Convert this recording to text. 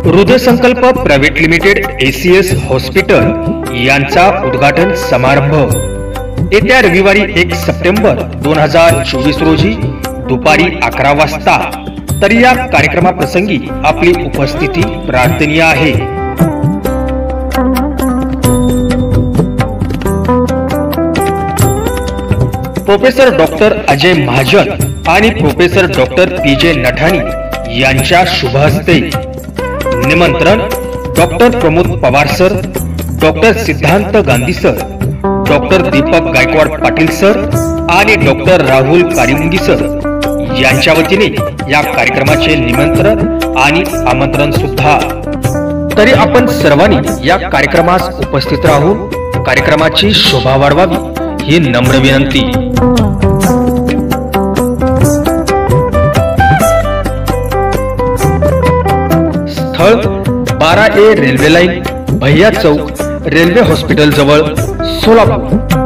हृदय संकल्प private limited ACS hospital यांचा उद्घाटन समारंभ येत्या रविवारी 1 सप्टेंबर 2024 रोजी दुपारी 11 वाजता। तर या कार्यक्रमाप्रसंगी आपली उपस्थिती प्रार्थनीय आहे। प्रोफेसर डॉक्टर अजय महाजन आणि प्रोफेसर डॉक्टर पीजे नठानी यांच्या शुभ हस्ते। निमंत्रण doctor Pramod Pawar sir, doctor Siddhant Gandhi sir, doctor Deepak Gaikwad Patil sir आणि डॉक्टर राहुल कारिमुंगी सर यांच्या वतीने या कार्यक्रमाचे निमंत्रण आणि आमंत्रण सुद्धा। तरी आपण सर्वांनी या कार्यक्रमास उपस्थित राहून कार्यक्रमाची शोभा वाढवावी ही नम्र विनंती। स्थळ 12A रेल्वे लाईन, भैया चौक, रेल्वे हॉस्पिटल जवळ, सोलापूर।